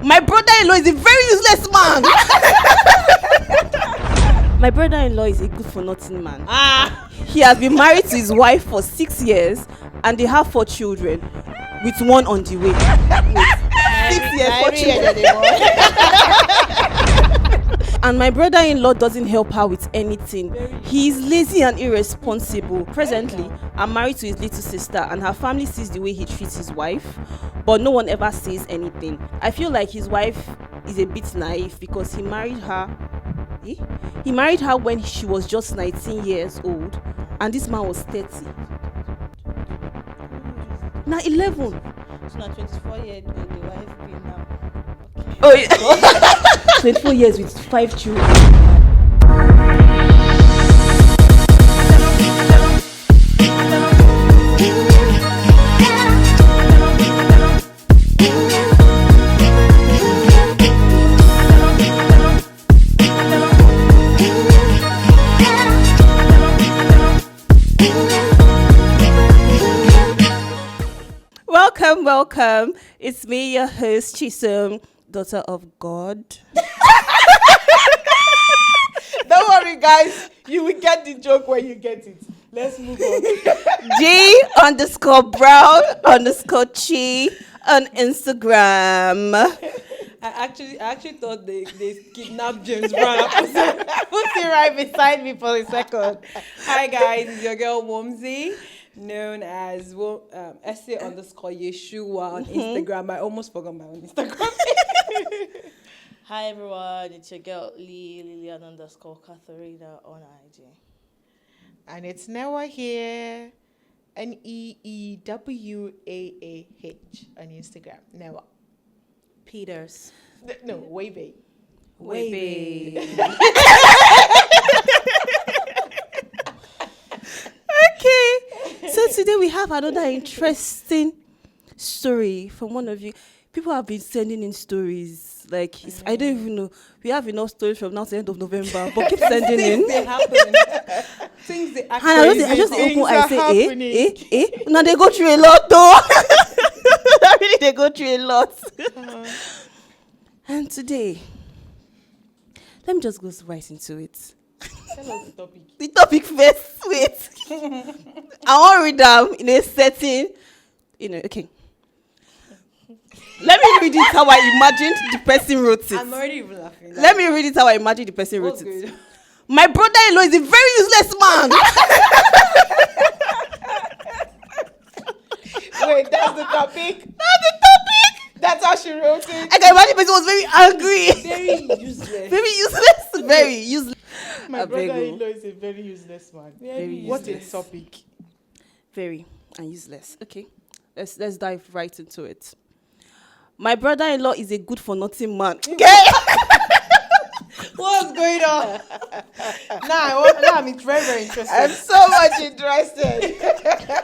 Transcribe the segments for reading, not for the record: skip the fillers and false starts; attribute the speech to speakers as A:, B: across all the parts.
A: My brother-in-law is a very useless man. My brother-in-law is a good-for-nothing man. He has been married to his wife for 6 years, and they have 4 children, with one on the way. Wait, 6 years, 4 children. And my brother-in-law doesn't help her with anything. He is lazy and irresponsible. Presently, I'm married to his little sister, and her family sees the way he treats his wife, but no one ever says anything. I feel like his wife is a bit naive because he married her. He married her when she was just 19 years old, and this man was 30. Now 11.
B: So now 24 years old, the wife been now. Okay.
A: Oh yeah. 24 years with 5 children. Welcome. It's me, your host, Chisom, daughter of God.
C: Don't worry, guys. You will get the joke when you get it. Let's move on.
A: G_Brown_Chi on Instagram.
B: I actually thought they kidnapped James Brown. I put it right beside me for a second. Hi guys, it's your girl Womsy, known as essay_Yeshua on Instagram. I almost forgot my own Instagram.
D: Hi everyone, it's your girl Lillian_Katharina on IG.
C: And it's Newa here. NEEWAAH on Instagram. Newa.
A: Peters.
C: No, Wavy.
A: Okay. So today we have another interesting story from one of you. People have been sending in stories. Like, I don't even know. We have enough stories from now to the end of November, but keep sending in.
B: They happen. Things they actually.
A: And I just open I say, Now they go through a lot though. Really, they go through a lot. And today, let me just go right into it.
C: Tell us the topic.
A: The topic first, wait. I want to read them in a setting, okay. Let me read it how I imagined the person wrote it.
B: I'm already even laughing.
A: Let me read it how I imagined the person wrote it.
B: Good.
A: My brother-in-law is a very useless man.
C: Wait, that's the topic?
A: That's the topic.
C: That's how she wrote it?
A: I can imagine the person was very angry.
B: Very useless.
A: Very useless. Very useless.
C: My brother-in-law is a very useless man.
B: Very
C: What a
B: useless.
C: topic.
A: Very and useless. Okay. Let's dive right into it. My brother-in-law is a good-for-nothing man. Okay.
B: What's going on?
C: Now I'm very, very interested.
A: I'm so much interested.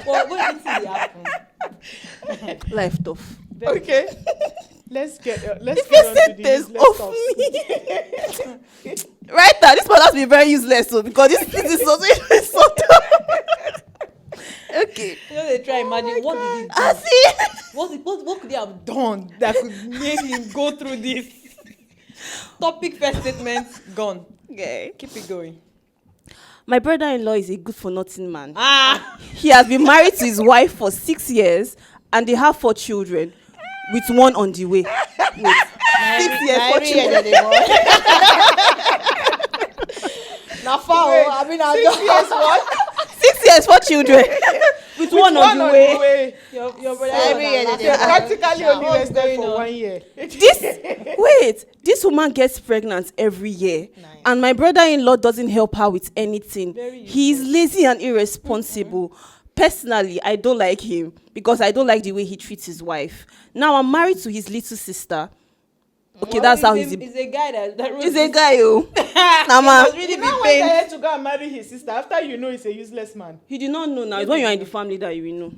B: What did see happen?
A: Life tough.
C: Okay. Let's get on to the
A: Sentence
C: useless
A: of
C: stuff.
A: me. Right now, this one has been very useless, so because this is so tough. Okay.
B: You know, they try imagine what did he do?
A: I see.
B: What could he have done that could make him go through this? Topic first statement gone.
A: Okay.
B: Keep it going.
A: My brother-in-law is a good-for-nothing man. He has been married to his wife for 6 years, and they have 4 children, with one on the way. Wait. 6 years, 4 children.
B: Now, I mean,
C: 6 years what?
A: 6 years, 4 children, with one on the way.
B: Your brother.
C: They're practically only rested for 1 year.
A: This woman gets pregnant every year,
B: Nice.
A: and my brother-in-law doesn't help her with anything.
B: Very
A: He's lazy and irresponsible. Personally, I don't like him because I don't like the way he treats his wife. Now I'm married to his little sister. Okay, that's how he's
B: a guy that wrote
A: a
B: this.
A: guy, oh.
B: Must really
C: You
B: be
C: know when
B: pained.
C: they had to go and marry his sister after you know he's a useless man.
A: He did not know now. It's when you're in the family that you will know.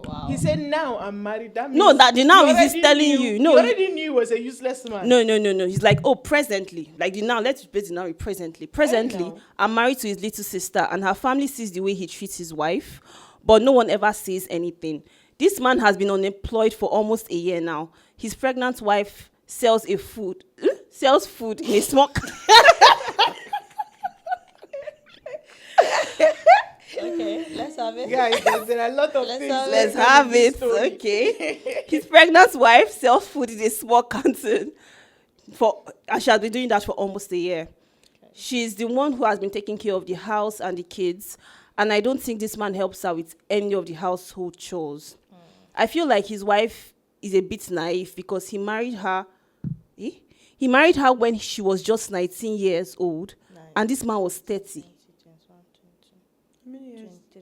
D: Wow.
C: He said, now I'm married. That means
A: No, that the now
C: he
A: is
C: already
A: telling
C: knew-
A: you. No,
C: he already knew he was a useless man.
A: No. He's like, oh, presently. Like the now, let's replace the now with presently. Presently,
C: know.
A: I'm married to his little sister, and her family sees the way he treats his wife, but no one ever says anything. This man has been unemployed for almost a year now. His pregnant wife sells sells food in a small
D: Okay, let's have it.
C: Guys, there are a lot of
D: Let's
C: things.
D: have
A: Let's
C: going on
A: have
C: in this
A: it.
C: story.
A: Okay. His pregnant wife sells food in a small canteen and she has been doing that for almost a year. She's the one who has been taking care of the house and the kids, and I don't think this man helps her with any of the household chores. I feel like his wife is a bit naive because he married her. He married her when she was just 19 years old, and this man was 30.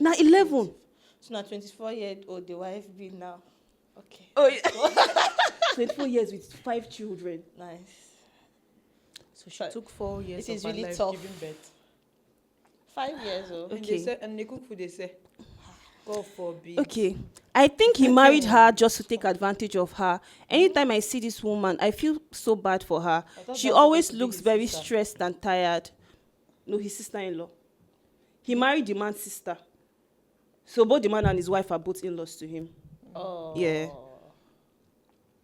A: Now 11.
D: So now 24-year-old, the wife be now. Okay.
A: Oh, yeah. 24 years with 5 children.
D: Nice.
C: So she took 4 years
D: It is
C: of her
D: really
C: life
D: tough.
C: giving birth.
D: 5 years old.
B: And
A: Okay.
B: they say, and they cook food, they say, God forbid.
A: Okay. I think he married her just to take advantage of her. Anytime I see this woman, I feel so bad for her.
B: thought
A: She
B: that was
A: always
B: supposed to be
A: looks
B: his
A: very
B: sister.
A: stressed and tired. No, his sister-in-law. He married the man's sister. So both the man and his wife are both in-laws to him.
D: Oh.
A: Yeah.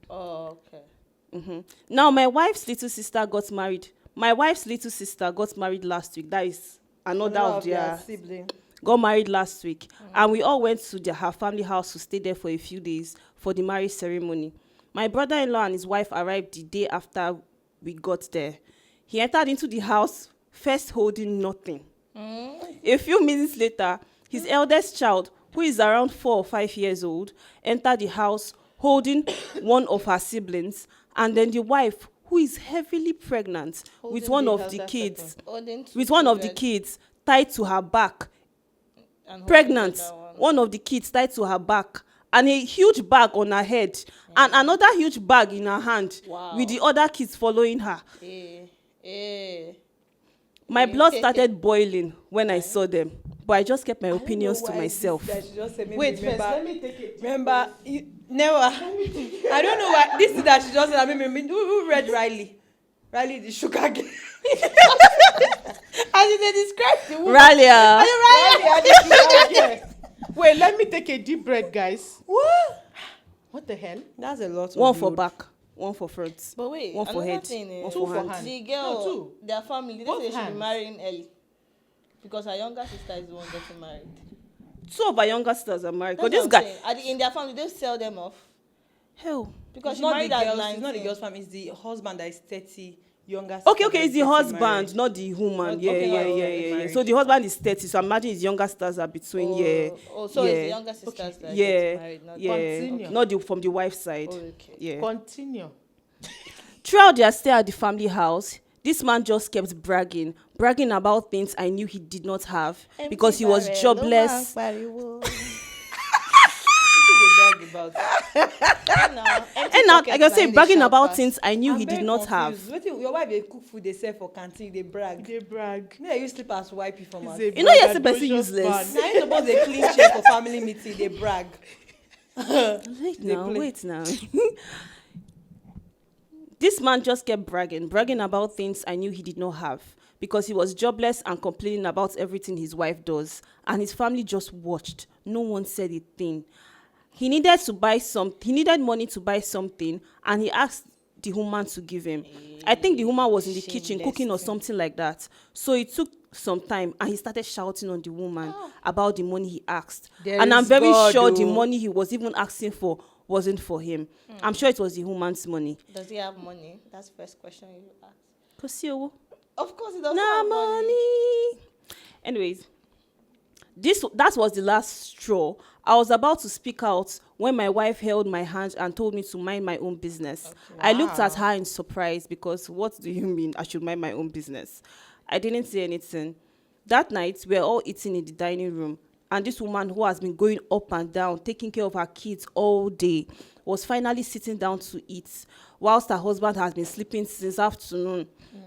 D: Oh, okay.
A: Now, my wife's little sister got married. My wife's little sister got married last week. That is another of their
B: sibling.
A: got married last week, and we all went to her family house to stay there for a few days for the marriage ceremony. My brother-in-law and his wife arrived the day after we got there. He entered into the house first holding nothing. A few minutes later, his eldest child, who is around 4 or 5 years old, entered the house holding one of her siblings, and then the wife, who is heavily pregnant with
B: Holding
A: one
B: the
A: of the
B: elder
A: kids,
D: Holding two
A: with one of the
D: children
A: kids tied to her back,
D: and holding
A: pregnant,
D: the other one.
A: one of the kids tied to her back, and a huge bag on her head, and another huge bag in her hand,
D: Wow.
A: with the other kids following her.
D: Eh.
A: My blood started boiling when I saw them, but I just kept my
B: I don't know
A: opinions to
B: why
A: myself.
B: That she just said, maybe
C: Wait,
B: remember,
C: first, let me take it.
B: remember, never. I don't know why. This is that she just said, I mean, who read Riley? Riley the sugar girl. As they describe the woman.
A: Ralia,
C: Wait, let me take a deep breath, guys. What the hell?
B: That's a lot of
A: one for
B: load.
A: back, one for front,
D: But wait,
A: one for
D: another
A: head,
D: thing is,
A: one
C: Two
A: for
C: for
A: hand.
C: hand.
D: the girl,
C: No, two.
D: their family, they
C: Both
D: say she should be
C: hands.
D: marrying early. Because her younger sister is the one getting married.
A: 2 of our younger sisters are married.
D: That's
A: But this
D: what
A: guy,
D: I'm saying. In their family, they sell them off.
A: hell.
D: Because
B: It's
D: she
B: not
D: married
B: the
D: at
B: girls,
D: 19.
B: it's not the girl's family, it's the husband that is 30, younger
A: Okay,
B: sister
A: okay,
B: that
A: it's
B: is
A: the
B: getting
A: husband,
B: married.
A: not the woman.
B: Okay,
A: Yeah,
B: okay,
A: yeah,
B: okay,
A: yeah,
B: okay,
A: yeah, yeah.
B: married.
A: So the husband is 30. So imagine his younger sisters are between, yeah.
D: Oh, so
A: yeah,
D: it's the younger sisters that
A: yeah,
D: get married, not
A: yeah,
C: Continue.
A: not the from the wife's side.
D: Oh, okay.
A: Yeah.
C: Continue.
A: Throughout their stay at the family house, this man just kept bragging about things I knew he did not have because he was jobless.
B: What did they brag about?
A: And now, like I say, bragging about things I knew
B: I'm
A: he
B: very
A: did not have.
B: confused. Wetin your wife dey cook food dey sell for canteen dey brag.
C: They brag.
B: No, dey use slippers wipe you from
C: He's
B: house.
C: a
A: You know, yes,
C: braggadocious
A: person useless.
C: man.
B: Na you suppose dey clean chair for family meeting dey brag.
A: Wait
B: They
A: now,
B: play.
A: wait now. This man just kept bragging about things I knew he did not have because he was jobless and complaining about everything his wife does. And his family just watched. No one said a thing. He needed money to buy something, and he asked the woman to give him. I think the woman was in the kitchen cooking or something like that. So it took some time, and he started shouting on the woman about the money he asked.
B: There
A: And I'm
B: is
A: very
B: God,
A: sure the
B: oh.
A: money he was even asking for wasn't for him. I'm sure it was the woman's money.
D: Does he have money? That's the first question you ask.
A: Kosio,
D: Of course he doesn't
A: nah
D: have money.
A: money. Anyways, that was the last straw. I was about to speak out when my wife held my hand and told me to mind my own business. I looked at her in surprise because what do you mean I should mind my own business? I didn't say anything. That night, we were all eating in the dining room, and this woman who has been going up and down, taking care of her kids all day, was finally sitting down to eat, whilst her husband has been sleeping since afternoon.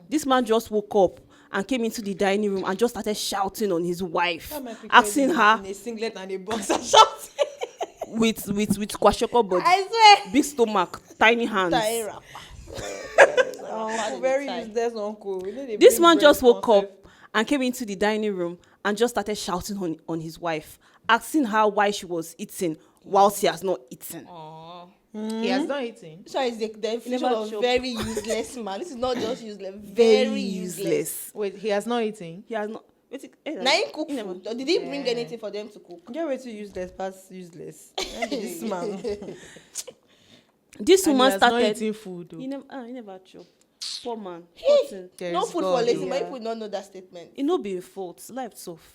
A: This man just woke up and came into the dining room and just started shouting on his wife, asking her
B: in a singlet and a boxer shorts.
A: with kwashoko body,
B: I swear.
A: big stomach, tiny hands.
D: Tie wrapper.
B: Uncle, very useless uncle. You know they
A: This
B: bring
A: man
B: bread
A: just woke
B: concept.
A: up and came into the dining room and just started shouting on his wife, asking her why she was eating whilst he has not eaten.
C: He has not eaten.
D: So is the definition
A: never
D: of
A: chop.
D: very useless man. This is not just useless,
A: Very
D: very useless.
A: useless.
C: Wait, he has not eaten.
A: He has not.
D: Now he cook
A: He never-
D: food. Or did he bring anything for them to cook?
B: Get ready to useless past useless. This man.
A: This
C: And he
A: woman
C: has not
A: started.
C: eaten food.
A: He never chop. Poor man.
D: Hey,
A: Poor thing.
C: There
D: no
C: is
D: food
C: God,
D: for lazy
C: oh.
D: man. People do not know that statement.
A: It no be a fault. Life tough.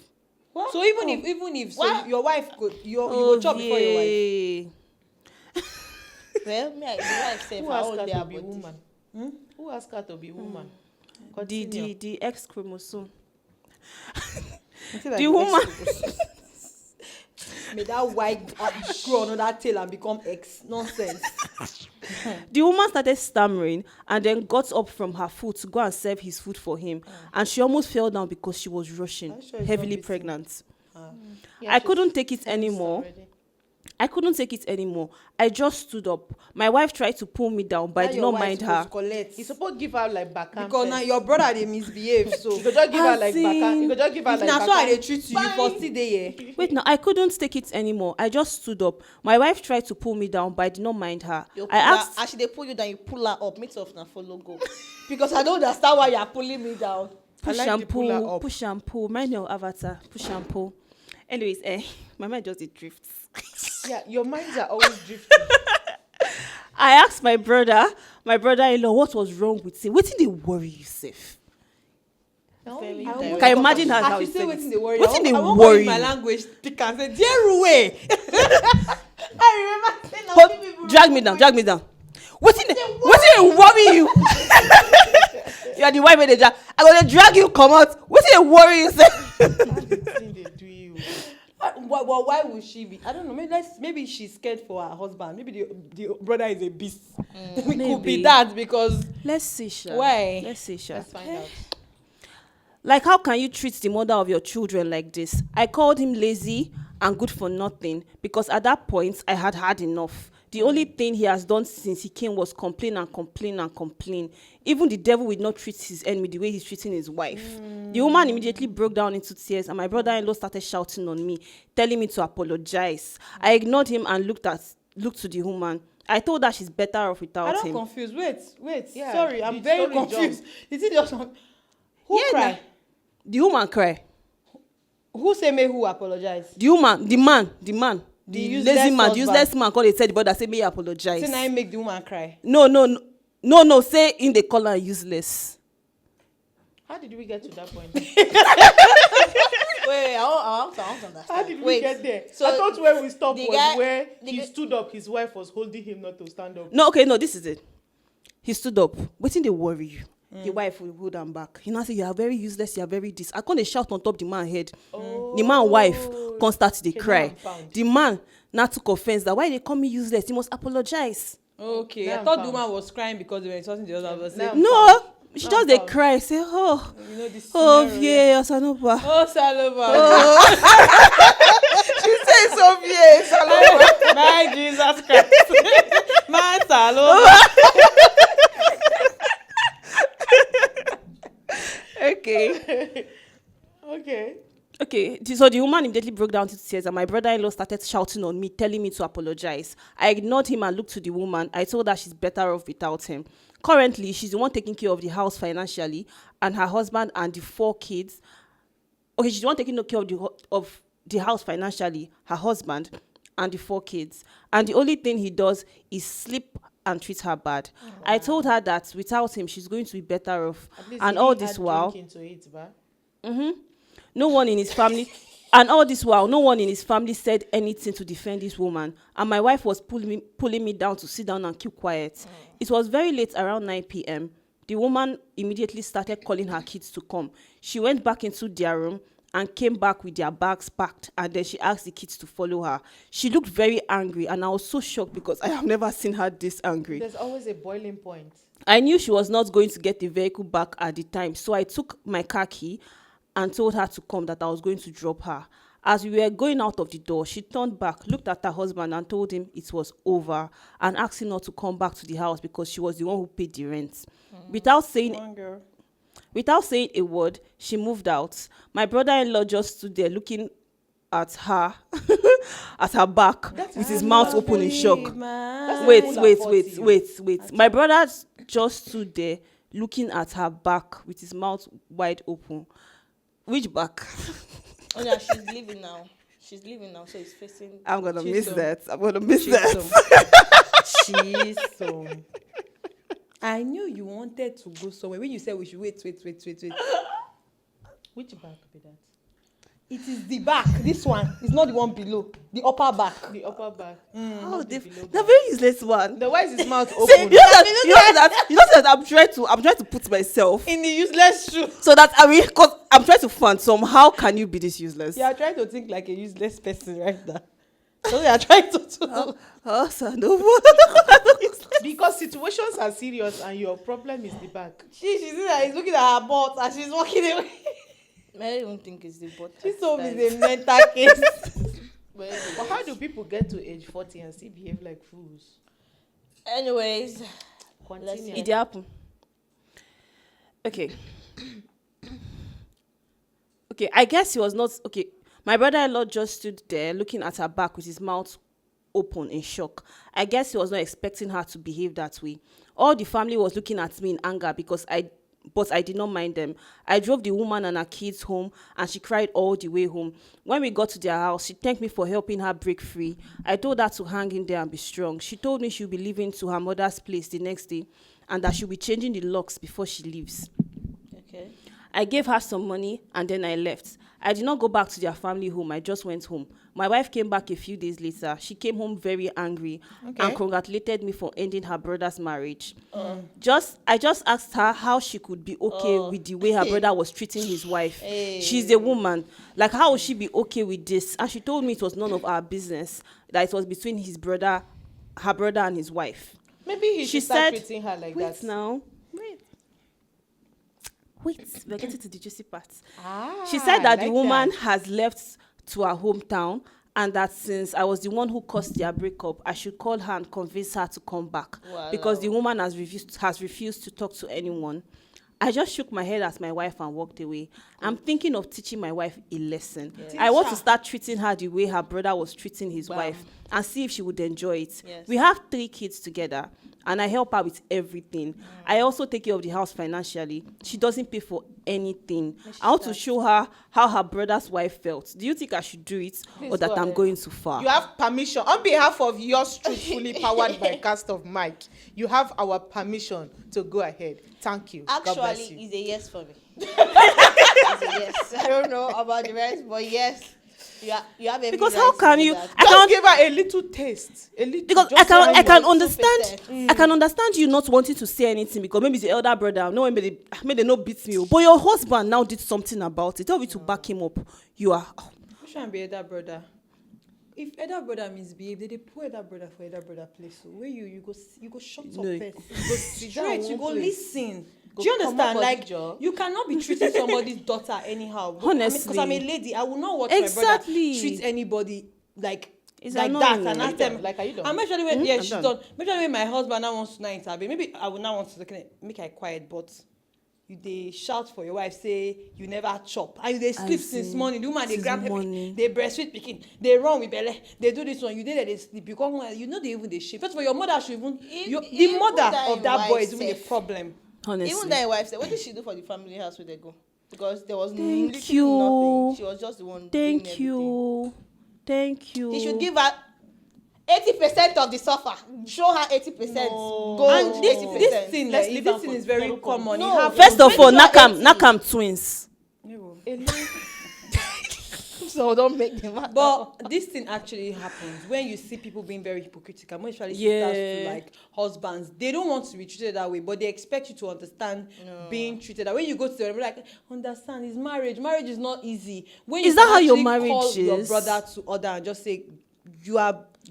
D: What?
B: So even if so
D: What?
B: your wife could you go chop before your wife.
A: yay.
D: Well, me, the wife say
C: Who
D: for
C: asked
D: all
C: her
D: their
C: to be
D: body.
C: woman? Who asked her to be woman?
A: The X chromosome.
B: Until like
A: The woman.
B: May that white grow another tail and become X. Nonsense.
A: The woman started stammering and then got up from her food to go and serve his food for him. And she almost fell down because she was rushing,
B: Are you sure it's
A: heavily
B: not busy?
A: pregnant.
C: Yeah,
A: I
C: she's
A: couldn't take it
C: finished
A: anymore.
C: already.
A: I couldn't take it anymore. I just stood up. My wife tried to pull me down, but I
B: Now
A: did
B: your
A: not
B: wife
A: mind
B: supposed
A: her.
B: to collect.
C: You supposed to give her like backhand.
B: Because now
C: first.
B: your brother they misbehave. So
C: You could just give her
A: As
C: like backhand. You
A: in-
C: could just give her
B: if
C: like
B: na so I dey
C: backhand.
B: treat you, you for still dey here.
A: Wait, now I couldn't take it anymore. I just stood up. My wife tried to pull me down, but I did not mind her.
D: You
A: I
D: pull her,
A: asked,
D: as she dey pull you down, you pull her up. Meet off na follow go. Because I don't understand why you are pulling me down.
A: push
C: like
A: and
C: the puller
A: pull,
C: up.
A: push and pull. Mind your avatar, push and pull. Anyways, my mind just it drifts.
C: Yeah, your minds are always drifting.
A: I asked my brother-in-law, what was wrong with him? What did they worry you, safe?
D: Very
B: I
D: direct.
B: almost
A: Can you imagine
B: forgot.
A: how
B: I
A: he
B: should say
A: said
B: wetin
A: it?
B: dey worry.
A: Wetin dey
B: I won't
A: worry
B: use my
A: you?
B: language speak and say Jeruwe. I remember saying na
A: Hold-
B: only people
A: drag me down. What did they worry you? You are the wife of the drag. I'm gonna drag you, come out. What did they worry you, say?
C: That's the thing they do you.
B: Why would she be? I don't know. Maybe she's scared for her husband. Maybe the brother is a beast. It could
A: Maybe.
B: be that because
A: Let's see, Sha.
B: Why?
A: Let's see, Sha.
C: Let's find out.
A: Like, how can you treat the mother of your children like this? I called him lazy and good for nothing because at that point, I had had enough. The only thing he has done since he came was complain and complain and complain. Even the devil will not treat his enemy the way he's treating his wife. The woman immediately broke down into tears and my brother-in-law started shouting on me, telling me to apologize. I ignored him and looked to the woman. I told her she's better off
B: I
A: without
B: don't
A: him.
B: confused. Wait.
C: Yeah,
B: Sorry, I'm
C: the
B: very
C: story
B: confused. Is it just who
A: Yeah,
B: cry?
A: nah. The woman cry.
B: Who say me who apologize?
A: The woman, the man, the
B: useless
A: lazy man, the
B: husband.
A: useless man called, they said the brother say me apologize.
B: Say now make the woman cry.
A: No, say in the color useless.
C: How did we get to that point?
D: Wait, I want to understand.
C: How did we
D: Wait,
C: get there?
D: so
C: I thought where we stopped
D: the
C: was
D: guy-
C: where
D: the
C: he
D: guy-
C: stood up. His wife was holding him not to stand up.
A: No, this is it. He stood up. Wetin dey worry you? The wife will hold am back. He now say you are very useless, you are very this. I come dey shout on top the man head. The man wife come start to dey
C: Okay, now
A: cry.
C: I'm found.
A: The man now took offense that why they call me useless, he must apologize.
B: Okay,
C: Now
B: I
C: I'm
B: thought the
C: found.
B: woman was crying because they were insulting the other person.
C: Now I'm
A: No, she
C: Now
A: just
C: I'm
A: dey
C: found.
A: cry say oh
B: You know this
A: oh
B: scenario,
A: yeah Asanoba.
B: Oh, Salova.
C: She says so yes.
B: My Jesus Christ. My Salova.
A: Okay.
C: Okay.
A: So the woman immediately broke down into tears and my brother-in-law started shouting on me, telling me to apologize. I ignored him and looked to the woman. I told her she's better off without him. Currently, she's the one taking care of the house financially and her husband and the 4 kids. Okay, she's the one taking care of the house financially, her husband and the 4 kids. And the only thing he does is sleep and treat her bad. I told her that without him, she's going to be better off.
C: At least
A: And
C: he
A: all
C: didn't
A: this
C: add
A: while...
C: drink into it, ba?
A: No one in his family, and all this while, no one in his family said anything to defend this woman. And my wife was pulling me down to sit down and keep quiet. It was very late, around 9 p.m. The woman immediately started calling her kids to come. She went back into their room and came back with their bags packed. And then she asked the kids to follow her. She looked very angry, and I was so shocked because I have never seen her this angry.
C: There's always a boiling point.
A: I knew she was not going to get the vehicle back at the time, so I took my car key and told her to come, that I was going to drop her. As we were going out of the door, she turned back, looked at her husband and told him it was over and asked him not to come back to the house because she was the one who paid the rent. Without saying a word, she moved out. My brother-in-law just stood there looking at her at her back with his mouth open in shock.
B: Man.
A: Wait. My brother just stood there looking at her back with his mouth wide open. Which back?
D: Oh yeah, she's leaving now. So it's facing.
A: I'm gonna miss
B: Chisom.
A: that. I'm gonna miss that.
B: Chisom. I knew you wanted to go somewhere when you said we should wait.
C: Which back be that?
B: It is the back. This one. It's not the one below. The upper back.
C: The upper back.
A: How
C: not the
A: the
C: below
A: the
C: back.
A: very useless one.
C: The why is his mouth
A: See,
C: open?
A: you know that I'm trying to put myself
B: In the useless shoe.
A: so that cause I'm trying to find how can you be this useless?
B: You are trying to think like a useless person right now. So you are trying to.
A: Oh, so no.
C: Because situations are serious and your problem is the back.
B: She's looking at her butt and she's walking away.
D: I don't even think it's the bottom.
B: Chisom is a mental case.
C: But how do people get to age 40 and still behave like fools?
D: Anyways,
C: Continue.
A: It happen. Okay. Okay, I guess he was not okay. My brother-in-law just stood there looking at her back with his mouth open in shock. I guess he was not expecting her to behave that way. All the family was looking at me in anger but I did not mind them. I drove the woman and her kids home and she cried all the way home. When we got to their house, she thanked me for helping her break free. I told her to hang in there and be strong. She told me she'll be leaving to her mother's place the next day and that she'll be changing the locks before she leaves.
D: okay.
A: I gave her some money and then I left. I did not go back to their family home. I just went home. My wife came back a few days later. She came home very angry and congratulated me for ending her brother's marriage. I just asked her how she could be okay with the way her brother was treating his wife. She's a woman. Like, how would she be okay with this? And she told me it was none of our business, that it was between her brother and his wife.
C: Maybe he
A: She
C: should start
A: said,
C: treating her like
A: Wait
C: that.
A: now. Wait, we're getting to the juicy parts. She said that the woman has left to her hometown and that since I was the one who caused their breakup, I should call her and convince her to come back because the woman has refused to talk to anyone. I just shook my head at my wife and walked away. I'm thinking of teaching my wife a lesson. I want to start treating her the way her brother was treating his wife and see if she would enjoy it.
D: Yes.
A: We have 3 kids together and I help her with everything. I also take care of the house financially. She doesn't pay for anything. I want to show her how her brother's wife felt. Do you think I should do it or that I'm going too far?
C: You have permission. On behalf of yours truthfully powered by Cast of Mike, you have our permission to go ahead. Thank you. God bless
D: Actually,
C: you.
D: it's a yes for me. It's a yes. I don't know about the rest, but yes. You have every
A: Because
D: right
A: how
D: to
A: can
D: do
A: you?
D: that.
C: Just give her a little taste. A little.
A: Because
C: just
A: I can
C: one
A: understand. I can understand you not wanting to say anything because maybe it's your elder brother. No, maybe they not beat me. But your husband now did something about it. Tell me to back him up. You are.
B: Which one be elder brother? If elder brother misbehave, they put elder brother for elder brother place. So where you go shut up
A: No.
B: first. You go straight. You go listen.
C: Go
B: Do you
C: come
B: understand?
C: up
B: Like
C: with job.
B: you cannot be treating somebody's daughter anyhow.
A: Honestly.
B: Because I'm a lady, I will not watch my brother
A: Exactly.
B: treat anybody like
A: It's
B: like
A: annoying.
B: that and ask them.
C: Like, are you done?
B: I'm actually when
A: I'm
B: she's
A: done.
B: done. Maybe when my husband now wants to now intervene. Maybe I will now want to make her quiet, but they shout for your wife, say you never chop, and they sleep since
A: see.
B: morning. The woman they
A: Since
B: grab
A: morning.
B: they breastfeed pikin, they run with belle, they do this one. You did that they sleep. You come, you know they even they shit. First of all, your mother should even the
D: even
B: mother
D: that
B: of that
D: wife
B: boy is even the
D: safe.
B: problem.
A: Honestly.
D: Even that wife said, what did she do for the family house where they go? Because there was
A: Thank
D: literally
A: you.
D: nothing. She was just the one doing
A: Thank you. Thank you.
D: everything. He should give her 80% of the suffer. Show her 80%.
C: No.
D: Go
B: And this
D: 80%.
B: thing,
C: Let's
B: like,
C: leave
B: this
C: am
B: thing
C: for
B: is very
C: Toronto.
B: common.
D: No.
B: It happens.
A: First of all,
D: When you are 80.
A: Nakam twins.
D: So don't make them mad.
B: But this thing actually happens when you see people being very hypocritical, most especially sisters to like husbands. They don't want to be treated that way, but they expect you to understand being treated that way. When you go to them, like, understand, it's marriage. Marriage is not easy. When
A: Is
B: you
A: that
B: can
A: how your
B: actually
A: marriage
B: call your
A: is?
B: brother to order and just say, you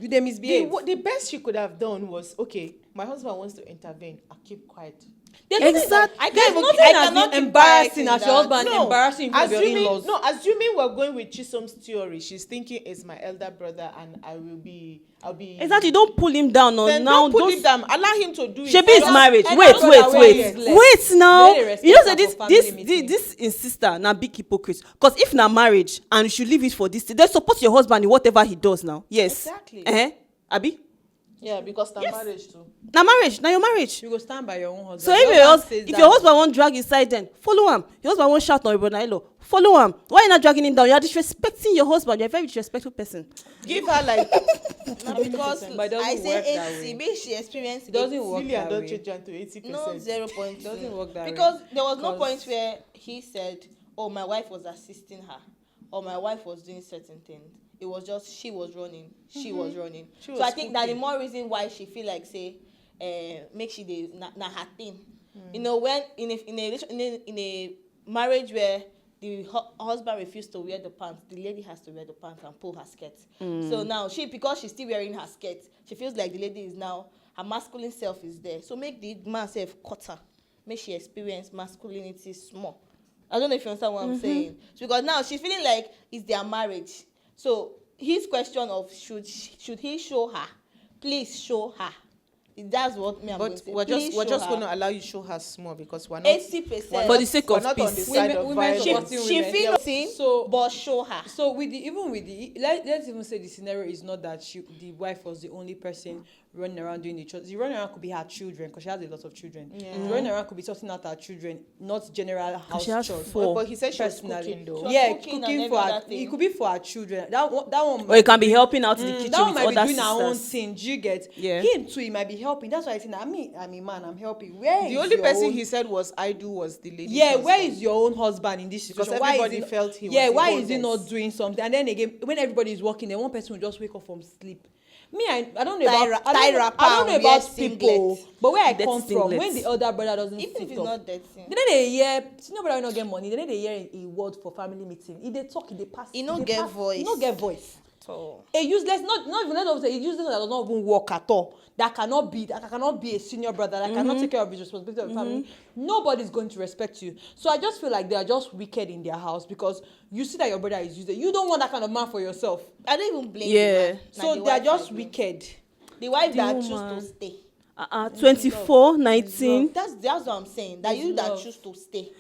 B: they misbehave.
C: The best she could have done was, okay, my husband wants to intervene, I keep quiet.
A: Exactly.
B: There's nothing
D: I
B: as
D: cannot keep
B: embarrassing
D: quiet
B: as
D: in
B: your
D: that.
B: husband embarrassing in front of your in-laws.
C: Assuming we're going with Chisom's theory, she's thinking it's my elder brother and I'll be
A: Exactly. Don't pull him down. Or
C: then
A: now
C: don't put him down. Allow him to do it.
A: Shebi is marriage.
B: and
A: Wait
B: that's what
A: wait now.
B: Let it
A: You know, say
B: respect her
A: this
B: for family
A: this
B: meeting.
A: this in sister na big hypocrite. Because if na marriage and you should leave it for this, then support your husband in whatever he does now. Yes.
C: Exactly.
A: Abi?
C: Yeah, because they're marriage too.
A: Na marriage. Na your marriage.
B: You go stand by your own husband.
A: So if your husband won't drag his side, then follow him. Your husband won't shout on your brother-in-law, follow him. Why you not dragging him down? You are disrespecting your husband. You're a very disrespectful person.
C: Give her like
D: Na because
B: But it doesn't
D: I
B: work
D: say
B: that
D: 80,
B: way.
D: make she experience
B: It doesn't
D: 80.
B: work
C: really
B: that
C: don't
B: way.
C: change her to 80%.
D: No 0.2.
B: Doesn't work that way.
D: Because there was no
B: Because-
D: point where he said, "Oh, my wife was assisting her," or "My wife was doing certain things." It was just she was running. She was running.
C: She
D: So
C: was
D: I think that the
C: cooking.
D: more reason why she feel like say, make she dey na her thing. You know, when in a marriage where the husband refused to wear the pants, the lady has to wear the pants and pull her skirt. So now because she's still wearing her skirt, she feels like the lady is now, her masculine self is there. So make the man self cut her, make she experience masculinity small. I don't know if you understand what I'm saying. So because now she's feeling like it's their marriage. So his question of should he show her? Please show her. That's what me I'm going to
C: But
D: say.
C: we're just going to allow you show her small because we're not
D: 80%.
A: For the sake
C: we're
A: of
C: not on the
A: peace.
C: side
B: Women-
C: of
B: women
C: violence.
B: supporting
D: She
B: women.
D: feel nothing,
B: So-
D: but show her.
B: So with the let's even say the scenario is not that the wife was the only person running around doing the chores. The running around could be her children because she has a lot of children. The running around could be sorting out her children, not general house
A: she has
B: chores.
A: 4.
C: But he said she was
B: Personally,
C: cooking though.
D: She was
B: yeah,
D: cooking and
B: cooking
D: every
B: for her.
D: other thing.
B: It could be for her children. That one.
A: Or you can be helping out in the kitchen
B: That one
A: with
B: might be
A: other
B: doing her own
A: sisters.
B: thing. Do you get?
A: Yeah.
B: Him too. He might be helping. That's why I think I'm a man. I'm helping. Where
C: The
B: is
C: only
B: your
C: person
B: own-
C: he said was the lady.
B: Yeah, where is your own husband in this
C: Because
B: situation? Why is
C: everybody
B: he not-
C: felt he was
B: yeah,
C: the
B: why is he
C: oldest.
B: not doing something? And then again, when everybody is working, then one person will just wake up from sleep. Me, I don't know
D: Tie
B: about
D: ra- tie wrapper
B: I don't know
D: and wear
B: about people,
D: singlet.
B: but where I
A: Dirty
B: come from, when
A: singlets.
B: the elder brother doesn't
D: Even
B: sit
D: if it's
B: up,
D: not dirty.
B: then they hear senior brother will not get money. Then they hear a word for family meeting. If they talk, they pass.
D: He no
B: they
D: get
B: pass-
D: voice.
B: He no get voice.
D: So
B: A useless, not even let us say a useless that does not even work at all. That cannot be a senior brother. That cannot take care of his responsibility of the family. Nobody's going to respect you. So I just feel like they are just wicked in their house because you see that your brother is useless. You don't want that kind of man for yourself.
D: I don't even blame
A: Yeah.
D: the man. Na
B: So
D: the
B: they are
D: wife
B: just
D: I blame.
B: wicked.
D: The wife
A: The
D: that
A: woman.
D: choose to stay.
A: 24, 19.
D: That's what I'm saying. That
B: It's
D: you that
B: love.
D: choose to stay.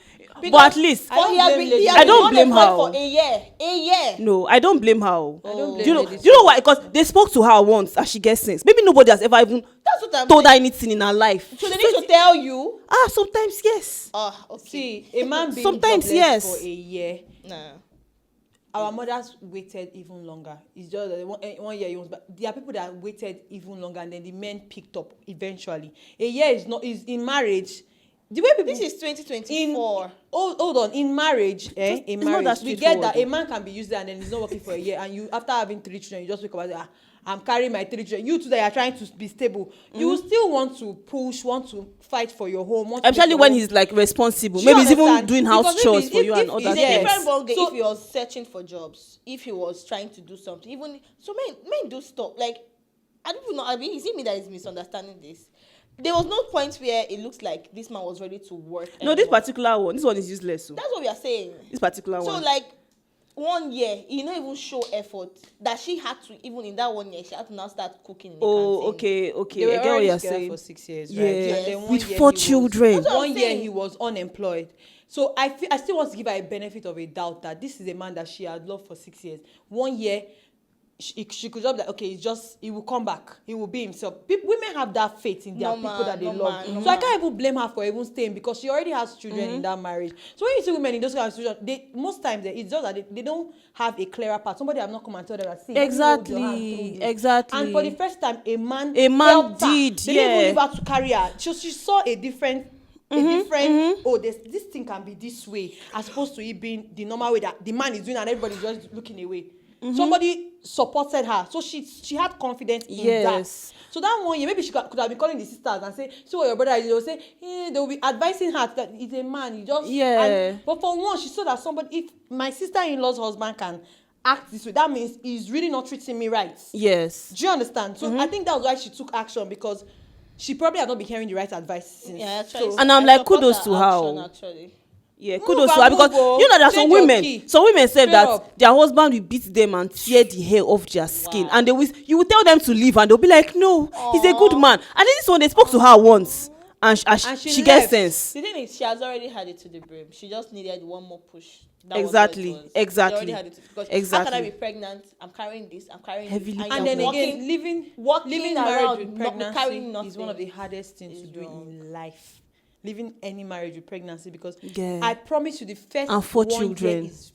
A: But at least,
B: I don't
D: he has
B: blame
D: been, he
B: ladies.
D: has
A: I don't
D: been
A: blame her.
D: unemployed for a year. A year.
A: no, I don't blame her.
B: I don't
D: Oh.
B: blame
A: Do you know?
B: ladies.
A: Do you know why? Because they spoke to her once and she gets sense. Maybe nobody has ever even
D: That's what I'm
A: told her
D: saying.
A: anything in her life.
D: So they need to tell you.
A: Sometimes yes.
D: Okay.
B: See, a man being
A: Sometimes,
B: jobless
A: yes.
B: for a year.
D: Nah.
B: Our mothers waited even longer. It's just that one year, but there are people that waited even longer, and then the men picked up eventually. A year is in marriage. The way people
D: This is 2024.
B: hold on, in marriage, in
A: it's not
B: marriage,
A: that
B: we get that a
A: straightforward.
B: man can be used there and then he's not working for a year, and you after having 3 children, you just wake up and say, I'm carrying my 3 children. You two that are trying to be stable, you will still want to push, want to fight for your home. Want to make
A: Especially
B: your
A: when
B: home-
A: he's like responsible.
B: Do you
A: Maybe he's even
B: understand?
A: doing house
B: Because
A: chores
B: maybe
A: for you and
B: if
A: other
D: It's a
B: yeah.
A: things.
D: different ballgame
B: So-
D: if he was searching for jobs, if he was trying to do something. Even so, men do stuff. Like I don't even know. I mean, is it me that is misunderstanding this? There was no point where it looks like this man was ready to work.
A: No, this
D: anymore.
A: particular one. This one is useless. So.
D: That's what we are saying.
A: This particular
D: So
A: one.
D: like 1 year, he not even show effort that she had to. Even in that 1 year, she had to now start cooking. In the
A: Oh,
D: canteen.
A: okay.
B: They were
A: I get what
B: already
A: you're
B: together
A: saying.
B: for 6 years,
A: Yeah.
B: right? And then 1
A: With
B: year
A: 4
B: he was-
A: children.
D: That's what I'm
B: 1 year
D: saying.
B: he was unemployed. So I still want to give her a benefit of a doubt that this is a man that she had loved for 6 years. 1 year, she could just be like, okay, he will come back. He will be himself. Women have that faith in their
D: Normal,
B: people that they
D: normal,
B: love.
D: normal.
B: So I can't even blame her for even staying because she already has children in that marriage. So when you see women in those kind of situations, most times it's just that they don't have a clearer path. Somebody have not come and told them that, see, let me hold your hand through this.
A: Exactly.
B: And for the first time, a man
A: did,
B: helped her. They didn't even
A: yeah.
B: leave her to carry her. So she saw a different, this thing can be this way, as opposed to it being the normal way that the man is doing and everybody's just looking away. Somebody supported her, so she had confidence in
A: Yes.
B: that. So that 1 year, maybe she could have been calling the sisters and say, see what your brother is. They'll say, they'll be advising her that he's a man. You just but for once, she saw that if my sister-in-law's husband can act this way, that means he's really not treating me right.
A: Yes.
B: Do you understand? So I think that was why she took action, because she probably has not been hearing the right advice since.
D: Yeah, actually,
B: So,
A: And I'm
D: I
A: like,
D: support
A: kudos
D: her
A: to her,
D: action,
A: oh.
D: actually.
A: Yeah,
B: Move
A: kudos to
B: and
A: her, because
B: move, oh.
A: you know there are
B: Change your key.
A: some women say
B: Straight
A: that
B: up.
A: their husband will beat them and tear the hair off their skin,
D: Wow.
A: and you will tell them to leave, and they'll be like, no, he's a good man. And then this one, they spoke to her once, and she gets
B: left.
A: sense.
D: The thing is, she has already had it to the brim. She just needed one more push. That
A: Exactly,
D: was what it was.
A: exactly,
D: She already had it because how can
A: exactly.
D: I be pregnant? I'm carrying this. I'm carrying
A: Heavily
D: this.
B: And
D: you're
B: then
A: pregnant.
B: again,
D: walking
B: living
D: around,
B: marriage with
D: not carrying
B: pregnancy is one of the
D: nothing.
B: hardest things to
D: Is
B: do
D: wrong.
B: in life. Living any marriage with pregnancy, because
A: Yeah.
B: I promise you, the first
A: And 4
B: 1 year
A: children.
B: is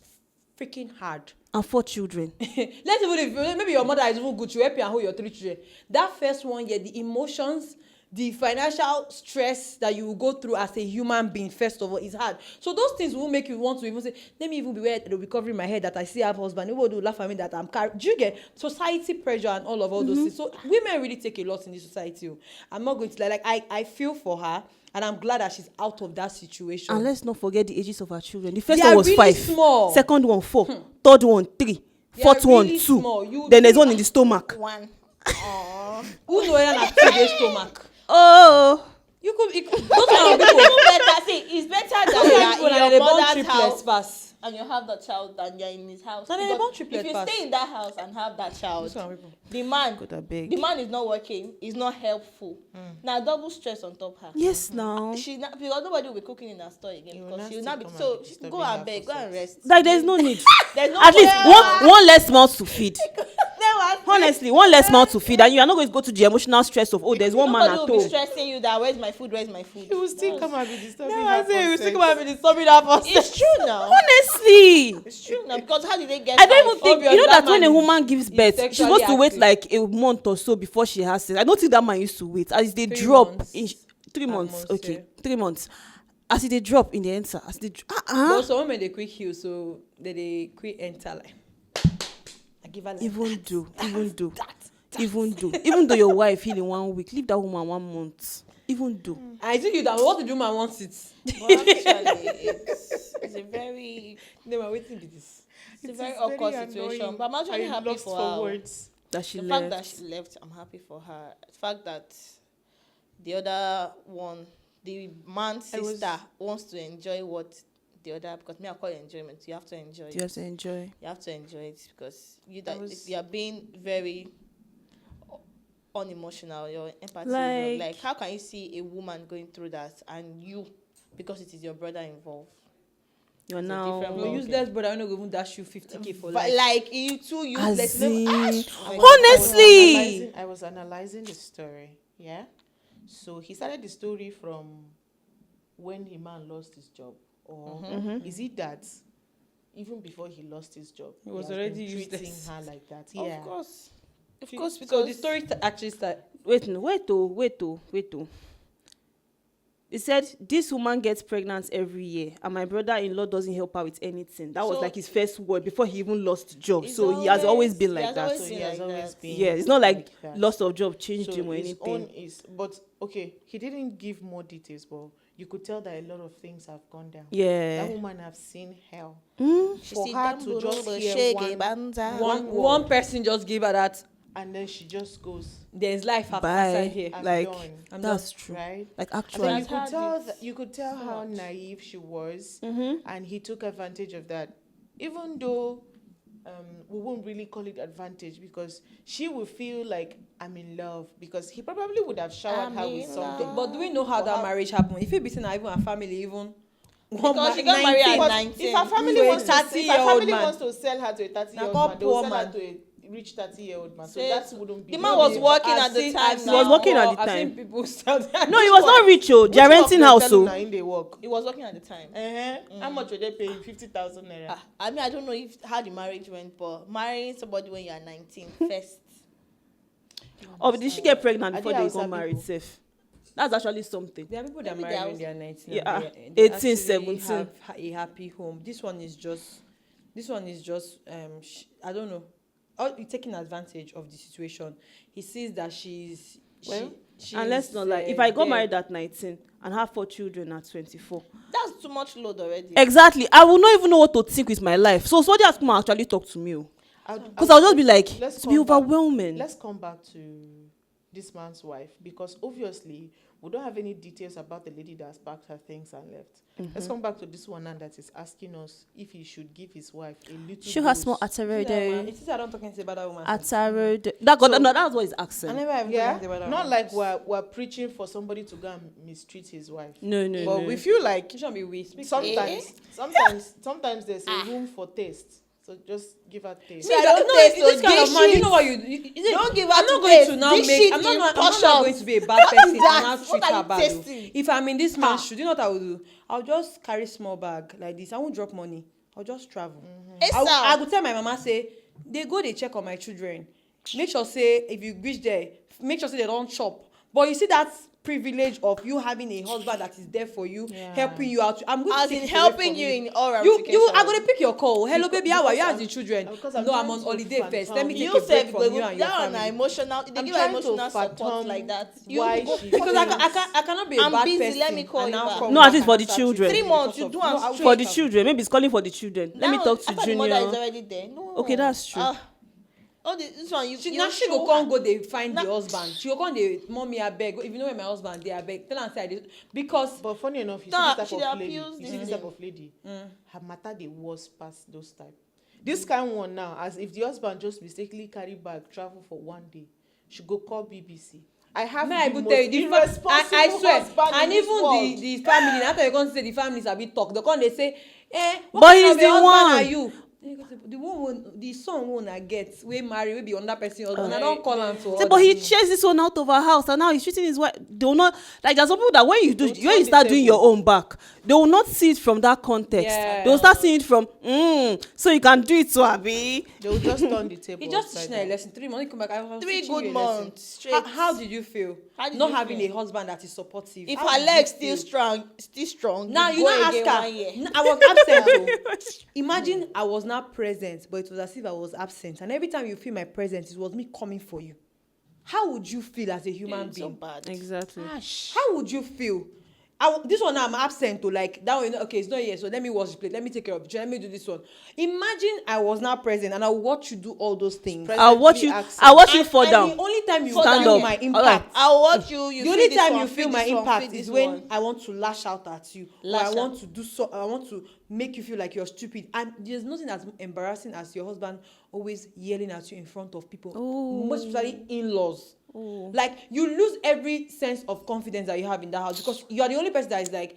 B: freaking hard.
A: And 4 children.
B: Let's even if maybe your mother is even good, she help you and hold your 3 children. That first 1 year, the emotions, the financial stress that you will go through as a human being, first of all, is hard. So those things will make you want to even say, let me even be where they'll be covering my head that I see I have a husband. Nobody will laugh at me that I'm carrying. Do you get society pressure and all those things? So women really take a lot in this society. I'm not going to I feel for her, and I'm glad that she's out of that situation.
A: And let's not forget the ages of her children. The first
B: They
A: one
B: are
A: was
B: really
A: 5,
B: small.
A: second one 4, third one 3,
B: They
A: fourth
B: are
A: one
B: really
A: 2.
B: small.
A: Then there's one in the stomach.
D: One.
B: Who know whether na 2 days stomach?
A: Oh,
B: You could those
D: It's
B: kind of people.
D: better. See, it's better
B: Those
D: than
B: kind of people
D: you're
B: na
D: in
B: they
D: your
B: born
D: mother's
B: triplets
D: house
B: pass.
D: and you have the child than you're in his house.
B: Na they
D: Because
B: born triplets
D: if you
B: pass.
D: stay in that house and have that child,
B: Those kind of people.
D: the man,
A: God, I beg.
D: the man is not working. He's not helpful. Now double stress on top her.
A: yes, now.
D: She not, because nobody will be cooking in her store again
C: You will
D: because
C: not
D: she will
C: still
D: not be
C: come and
D: so
C: be disturbing
D: go
C: her
D: and beg,
C: for
D: go and
C: sex.
D: rest.
A: Like there's no need.
D: There's no
A: At least one less mouth to feed.
D: Honestly,
A: Honestly, one less mouth to feed, and you are not going to go to the emotional stress of, oh, there's one man
D: nobody
A: at
D: will be
A: home.
D: stressing you that where's my food, where's my food.
C: He will still come and be disturbing
B: No,
C: her
B: I
C: for
B: say you
C: sex.
B: still come and be disturbing that person.
D: It's true now.
A: Honestly,
D: It's true now because how did they get?
A: I don't even
D: 5?
A: think,
B: Obvious,
A: you know
B: that
A: that when a
B: man
A: woman gives birth, she's
B: sexually
A: supposed to wait
B: active.
A: like a month or so before she has sex. I don't think that man used to wait. As they
B: 3
A: drop
B: months.
A: in 3
B: At
A: months,
B: most,
A: okay,
B: yeah.
A: 3 months. As they drop in the enter, as they
B: But some women they quick heal, so they quick enter like. I give her like
A: even though your wife heal in 1 week, leave that woman 1 month. Even though.
B: I think you that what to do man wants it.
D: But actually, it's a very
B: No, man, waiting be this.
D: it's a very awkward situation. But I'm actually happy
C: lost
D: for her.
C: words.
A: That she
D: The
A: left.
D: fact that she left, I'm happy for her. The fact that the other one, the man's
C: I was-
D: sister, wants to enjoy what the other, because me I call it enjoyment. You have to enjoy
A: You
D: it.
A: have to enjoy.
D: You have to enjoy it because
C: was-
D: you are being very unemotional. Your empathy,
A: Like-
D: how can you see a woman going through that and you, because it is your brother involved?
A: You're
D: It's a
A: now.
D: different
B: No
D: world.
B: useless brother, I'm not going to dash you 50K for
D: But
B: life.
D: like you too useless.
A: As
D: No,
A: in-
C: Honestly, I was analyzing the story. Yeah. So he started the story from when the man lost his job, or is it that even before he lost his job,
B: He was
C: has been
B: already
D: treating
B: useless.
D: her
C: like that?
D: Of
C: Yeah.
D: course. Of
B: So
D: course,
B: the
D: because
B: story actually started.
A: Wait. They said this woman gets pregnant every year, and my brother-in-law doesn't help her with anything. That was
D: So-
A: like his first word before he even lost the job.
D: It's
A: So he has always been like that.
D: always
C: So he
D: been
C: has
D: like
C: always
D: that.
C: been.
A: Yeah, it's not like
C: that.
A: loss of job changed
C: So
A: him or
C: his
A: anything.
C: own is, but okay, he didn't give more details, but you could tell that a lot of things have gone down.
A: Yeah.
C: That woman have seen hell.
A: Mm.
C: For her to just hear
B: One person just gave her that.
C: and then she just goes,
B: There's life
A: Bye.
B: outside here.
C: I'm
A: Like
C: done.
B: I'm
A: that's true.
C: Right?
A: Like
C: And
A: actually,
C: then
D: That's hard.
C: you could tell
D: so
C: how
D: much.
C: naive she was,
A: Mhm.
C: and he took advantage of that. Even though we won't really call it advantage, because she would feel like I'm in love, because he probably would have showered
D: I'm
C: her with
D: in
C: something.
D: love.
B: But do we know how that marriage happened? If it be seen even her family, even
D: Because she got married at
C: But
D: 19.
C: if her family
B: To a
C: wants to, if her
B: 30-year-old
C: family
B: man.
C: wants to sell her to a 30-year-old
B: Now,
C: man, they will
B: poor
C: sell her
B: man.
C: to a rich 30-year-old man. So
D: Say-
C: that wouldn't be.
D: The man was working
B: I've
D: at the
B: seen-
D: time
B: I've
D: now.
A: He was working at the
B: I've
A: time.
B: seen people sell
A: No, he was not rich. Oh, they're renting house. So
C: in the work.
D: He was working at the time.
C: How much were they paying? 50,000 naira.
D: I mean, I don't know if how the marriage went, but marrying somebody when you are 19 first.
A: oh, but did she get pregnant
C: Are
A: before
C: they
A: they
C: outside
A: got married?
C: people?
A: Safe. That's actually something.
B: There are people that
D: Maybe
B: marry
D: they
B: when
D: are-
B: they are 19.
A: Yeah,
B: and they
A: 18,
B: actually
A: 17.
B: have a happy home. This one is just I don't know. He's taking advantage of the situation. He sees that she's
A: And let's not lie. If I got married at 19 and have 4 children at 24,
D: That's too much load already.
A: exactly, I will not even know what to think with my life. So somebody has come and actually talk to me, because I'll just be like,
C: Let's
A: to be
C: come back.
A: overwhelming.
C: Let's come back to this man's wife, because obviously we don't have any details about the lady that has packed her things and left. Let's come back to this one now that is asking us if he should give his wife a little
A: Show her small
C: dose.
A: atterode.
B: It is I don't talking about that woman.
A: Atterode. That's what he's
B: I
A: asking.
B: never have
C: Yeah,
B: talking about that
C: not
B: woman.
C: like we're preaching for somebody to go and mistreat his wife.
A: No.
C: But we feel like
B: It shouldn't be we. Speak
C: sometimes there's a room for taste. So just give her taste.
D: See, I don't taste
B: this kind of man. You know what
D: Don't give her
B: I'm
D: to
B: not going
D: taste.
B: to now
D: This
B: make.
D: shit
B: I'm
D: in
B: not
D: portions.
B: going to be a bad
D: What
B: person
D: is
B: and
D: that?
B: now
D: What
B: treat
D: are
B: her
D: you
B: bad.
D: tasting?
B: If I'm in this man's shoe, do you know what I will do? I'll just carry small bag like this. I won't drop money. I'll just travel. I will tell my mama say they go they check on my children. Make sure say if you reach there, make sure say they don't chop. But you see that privilege of you having a husband that is there for you, helping you out. I'm going
D: As
B: to take
D: in
B: it away
D: helping
B: from
D: you in all
B: you
D: ramifications.
B: I'm gonna pick your call. Hello baby, how are you?
C: Because
B: How's the children?
C: because
B: No,
C: I'm
B: I'm
C: trying
B: on
C: to
B: holiday first. Let me take
D: You
B: a break
D: said
B: from you and your
D: that on
B: family.
D: emotional. They
C: I'm
D: give
C: trying
D: her
C: to
D: emotional support
C: fathom
D: like that.
C: why
D: go-
C: she
B: Because
C: thinks-
B: I cannot be a
D: I'm
B: bad
D: busy,
B: person.
D: let me call
B: and
D: you
B: now
D: back.
B: come
A: No, at
B: back
A: least for
B: and
A: the
B: start
A: children.
B: treating
D: 3 months,
B: because
D: you
B: of-
D: do
B: no,
D: am
B: I will
D: straight.
A: For the
B: take
A: children, maybe it's calling for the children. Let me
D: Now,
A: talk to
D: after the mother is
A: Junior.
D: already there. No.
A: Okay, that's true.
D: This one you.
B: Now she go
D: show
B: come
D: her.
B: go they find
D: Na-
B: the husband. She go come they mommy I beg. If you know where my husband they I beg. Tell her say I did because
C: But funny enough, you
D: Nah,
C: see this
D: she
C: type of
D: dey
C: lady.
D: abuse
C: You see
D: this
C: this type
D: thing.
C: of lady. Her matter the worst past those type. This kind one now, as if the husband just mistakenly carry bag travel for one day, she go call BBC. I have
B: may I
C: the
B: even
C: most
B: tell you the
C: irresponsible
B: I swear
C: husband
B: and
C: in this
B: even
C: world.
B: the family after you come say the families a bit talk they come they say what
A: But
B: kind
A: he's
B: of a
A: the
B: husband
A: one.
B: are you? The one the son won I get we marry we be another person husband I don't call am for
A: Say, but he chased this one out of her house and now he's treating his wife. They will not, like, there's some people that when
C: They'll
A: you
C: turn the
A: start doing
C: table.
A: your own back, they will not see it from that context.
B: Yeah.
A: They will start seeing it from so you can do it to Abi.
C: They will just turn the table.
B: he just
C: upside
B: teaching her a
C: down.
B: lesson 3 months he come back I was
D: 3
B: teaching
D: good
B: you a lesson.
D: months straight.
B: How did you feel
D: How did
B: not
D: you
B: having
D: feel?
B: a husband that is supportive
D: If
B: How
D: her
B: did
D: legs
B: you
D: still
B: feel?
D: strong.
B: Now you
D: go
B: not ask
D: again
B: her
D: 1 year.
B: I was absent oh. Imagine I was not present but it was as if I was absent and every time you feel my presence it was me coming for you. How would you feel as a human
D: So
B: being?
D: bad.
A: Exactly.
B: How would you feel? This one I'm absent to like that one. Okay, it's not here, so let me wash the plate. Let me take care of it. Let me do this one. Imagine I was not present and I watch you do all those things.
C: Present.
A: I'll watch you.
C: Presently
A: I'll watch you
B: And-
A: fall
B: and
A: down.
B: the only time you
A: Stand
B: feel
A: up.
B: my
A: Alright.
B: impact.
D: I'll watch you.
B: The
D: feel
B: only
D: this
B: time
D: one,
B: you feel my
D: this one,
B: impact
D: feel
B: is
D: this
B: when
D: one.
B: I want to lash out at you, or
D: Lash
B: I
D: out.
B: want to do so. I want to make you feel like you're stupid. And there's nothing as embarrassing as your husband always yelling at you in front of people, most especially in-laws. Like you lose every sense of confidence that you have in that house because you are the only person that is like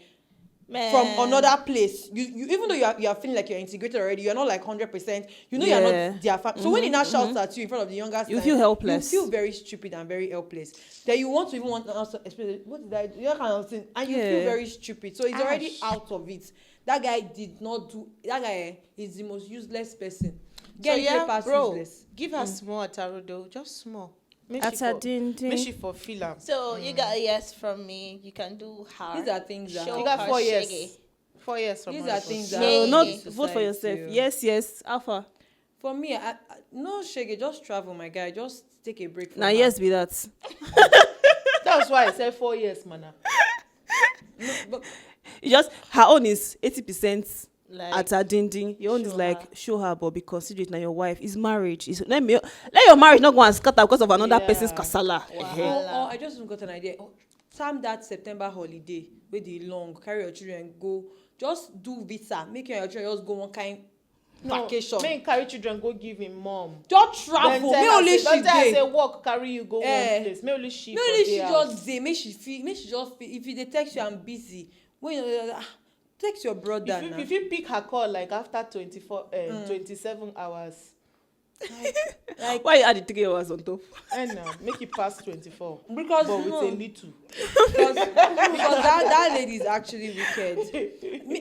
D: Man.
B: from another place. You even though you are feeling like you're integrated already, you're not like 100%. You know you're
A: Yeah.
B: not their family. So when he now shouts at you in front of the younger
A: You
B: son,
A: feel helpless.
B: You feel very stupid and very helpless. Then you want to even want to also explain what did I do? That kind of thing, and you feel
A: Yeah.
B: very stupid. So he's already out of it. That guy did not do. That guy is the most useless person.
C: So
B: Get
C: yeah,
B: papers
C: bro,
B: useless.
C: give her small ataro, just small. Make
A: Ata
C: she for,
A: din din.
C: make she for feel am.
D: So you got a yes from me. You can do hard.
B: These are things that
D: Show
C: You got
D: her
C: 4 years.
D: shaggy.
C: 4 years from
B: These
C: her
B: are
C: husband.
B: things that
A: No,
D: Yeah.
A: not
B: happen in
A: vote for yourself.
B: society.
A: Yes, Alpha.
B: For me, no shege, just travel, my guy. Just take a break. From
A: Now
B: her.
A: yes, be that.
C: That's why I said 4 years, man.
B: No, but
A: It just her own is 80%
D: Like,
A: at her ding. Your own is
D: show
A: like
D: her.
A: show her, but be considerate. Now your wife is marriage. Is let your marriage not go and scatter because of another
C: Yeah.
A: person's kasala.
B: Oh, I just got an idea. Time that September holiday with the long carry your children go. Just do visa. Make your children just go one kind vacation.
C: Make carry children go give him mom.
B: Just travel.
C: Then
B: Me
C: tell her
B: only
C: say-
B: she
C: don't tell her say
B: dey.
C: work carry you go one place. Make only she
B: Me
C: for
B: only
C: dey
B: she
C: house.
B: just dey. Make she feel. Make she just feel. If they text you, I'm busy. When text your brother now.
C: If you pick her call like after 27 hours,
B: Like
A: Why you add the 3 hours on top?
C: and make it past 24.
B: because
C: But with
B: no.
C: a little.
B: because that lady is actually wicked.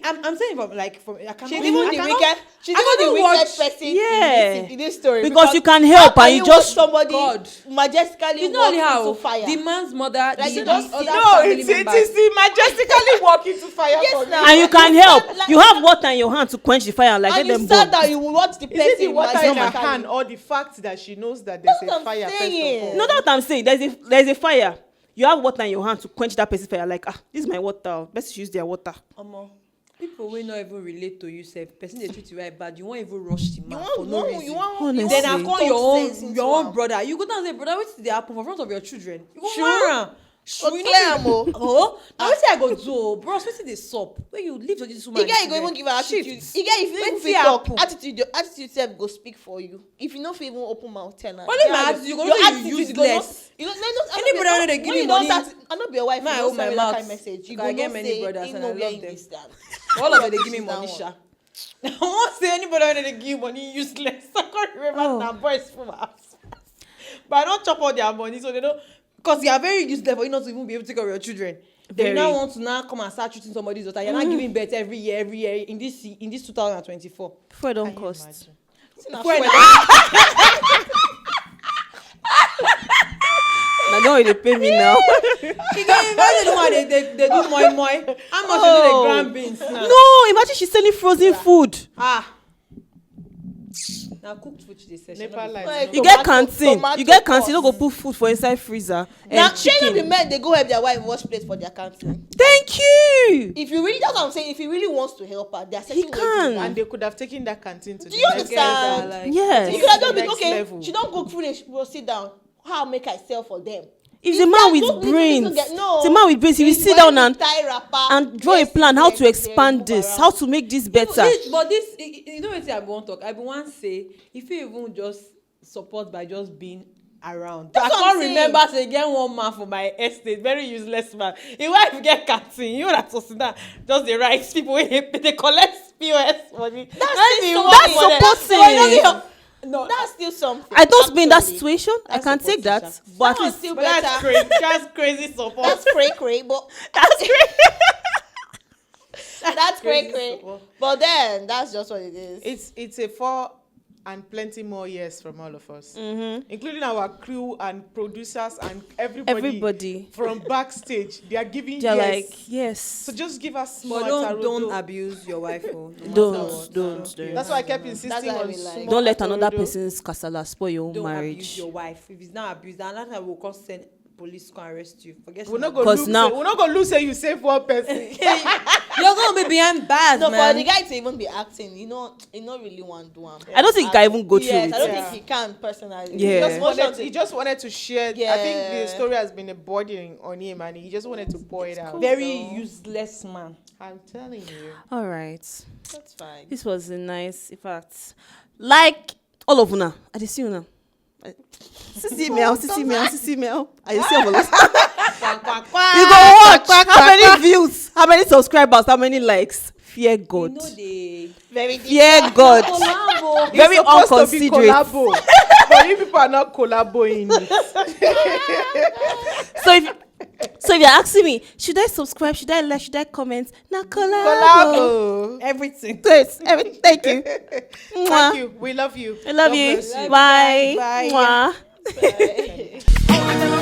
B: I'm saying from I cannot.
D: she's even the wicked. She's
B: I
D: even the
B: cannot
D: wicked
B: watch-
D: person
A: Yeah.
D: in this story.
A: Because you can help
D: how
A: and
D: can
A: you
D: watch
A: just
D: somebody
B: God.
D: majestically
B: It's not
D: walk
B: only how
D: into fire.
B: the man's mother,
D: Like
B: the
D: you just
B: other
D: see-
B: family members.
C: the majestically walk into fire
D: Yes,
C: for
D: now.
C: me.
A: and you can
D: You
A: help.
D: said, like-
A: You have water in your hand to quench the fire and like
D: and
A: let
D: you
A: them
D: said
A: burn.
D: that you will watch the person
C: Is it the water in her
D: majestically.
C: hand or the fact that she knows that there's
D: That's
C: a
D: what I'm
C: fire first
D: saying.
C: of all?
A: No, that's what I'm saying. There's a fire. You have water in your hand to quench that person's fire. Like this is my water. Best use their water.
B: Omo. People will not even relate to you sef. Person they treat you right bad, you won't even rush the man for
D: you
B: no
D: want
B: reason.
D: you want
A: Honestly.
B: Then I call your
D: sense
B: own
D: into
B: your own
D: am.
B: brother. You go down and say, brother, what did they happen for front of your children? You go
D: True.
B: marry.
D: Go clear am o.
B: Oh, now wetin I go do? Oh, bros, wetin dey sup? When you leave to this woman.
D: You get you go even give her attitude.
B: Shift.
D: You get if you
B: Wetin
D: even fit talk,
B: happen?
D: your attitude self go speak for you. If you no fit even open mouth tell her.
B: Only my attitude, you go know say you useless.
D: Anybody
B: wey no dey give me money-
D: I no be your wife.
B: May I
D: You
B: hold
D: no
B: my
D: send me that
B: mouth.
D: kind message. You
B: Okay,
D: go
B: I get
D: know
B: many
D: say
B: brothers
D: him
B: and
D: know
B: I
D: where
B: love
D: him
B: them.
D: dey stand.
B: All of them dey give me
D: That
B: money,
D: one.
B: sha. I wan say anybody wey no dey give you money useless. I can't remember
A: Oh.
B: na boys full my house. But I don chop all their money, so they don't. Because you are very useless for you not to even be able to take care of your children. They
A: Very.
B: now want to now come and start treating somebody's daughter. You're not giving birth every year in this 2024.
A: Before it don't
C: Can you
A: cost.
C: imagine?
D: See, na
B: Fuel
D: fuel.
A: Now don't they pay me now.
B: You can imagine the one they do moi. How much you do the grand beans now?
A: No, imagine she's selling frozen food.
B: Ah. Now cooked food they say.
C: Nepa
B: Like,
C: lights.
D: Like,
A: You get
D: Tomato-
A: canteen.
D: tomato
A: You get canteen. You
D: sauce.
A: don't go put food for inside freezer.
D: Now,
A: And
D: shey no be
A: chicken.
D: men dey go help their wife wash plate for their canteen.
A: Thank you.
D: If you really, that's what I'm saying. If he really wants to help her, there are certain ways
A: can.
D: you
C: And they could have taken that canteen to
D: Do
C: the
D: you
C: next
D: understand?
C: level.
B: like,
A: Yes.
D: You could have just been
C: Next
D: okay.
C: level.
D: She don't cook food and she will sit down. How make I sell for them?
A: If the man with brains, the man with brains, he will sit down and draw a plan how to expand this, how to make this better.
B: But this, you know what I want to talk. I be want say if you even just support by just being around.
D: That's
B: I
D: what
B: can't
D: I'm saying.
B: remember say get one man for my estate, very useless man. His wife get canteen, you know that to sit down, just the right people wey they collect POS money.
D: That's
A: supporting.
B: No,
D: That's still something.
A: I don't be in that
D: actually.
A: situation. I
B: That's
A: can take that,
B: supporting,
A: but at
D: That was
A: least
D: still
B: but that's
D: better.
B: crazy. That's crazy support.
D: That's cray, but that's
B: crazy
D: cray.
B: support.
D: But then that's just what it is.
C: It's a 4 and plenty more years from all of us, including our crew and producers and everybody from backstage. They are giving
A: they're
C: yes.
A: like, yes.
C: So just give us small.
B: But don't abuse your wife. Oh, no matter what.
A: Don't.
C: That's why I kept insisting
D: how
C: on
D: we like.
C: small
A: Don't let another
C: atarodo.
A: person's casala spoil your own
B: Don't abuse
A: marriage.
B: your wife. If it's not abuse, then another time we'll come send police to come arrest you. Forget
C: We're not
B: it.
C: gonna
A: 'Cause
C: lose.
A: now-
C: We're not gonna lose. Say you save one person.
B: You're gonna be behind bars,
D: No,
B: man.
D: for the guy to even be acting, you know really want to do am.
A: I don't think he can even go through
D: Yes,
A: with
D: I don't
A: it.
D: think he can personally.
A: Yeah.
C: He just wanted to share. I think
D: Yeah.
C: the story has been a burden on him, and he just wanted to pour it out.
B: Very
C: So,
B: useless man.
C: I'm telling you.
A: All right.
D: That's fine.
A: This was a nice, in fact, like all of una. I just see una. See me out. I just see all of us. You go watch. How many views? How many subscribers? How many likes? Fear God.
B: You know they
D: Very deep.
A: Fear God.
B: collabo.
A: Very
C: It's supposed to be
A: unconsiderate.
C: collabo, but you people are not collaborating it.
A: So if you're asking me, should I subscribe? Should I like? Should I comment? Now collabo.
C: Collabo.
B: Everything.
A: Great. Thank you.
C: Thank you. We love you.
A: I love
C: God
A: you.
C: bless
A: Bye.
B: Bye.
A: Mwah.
D: Bye.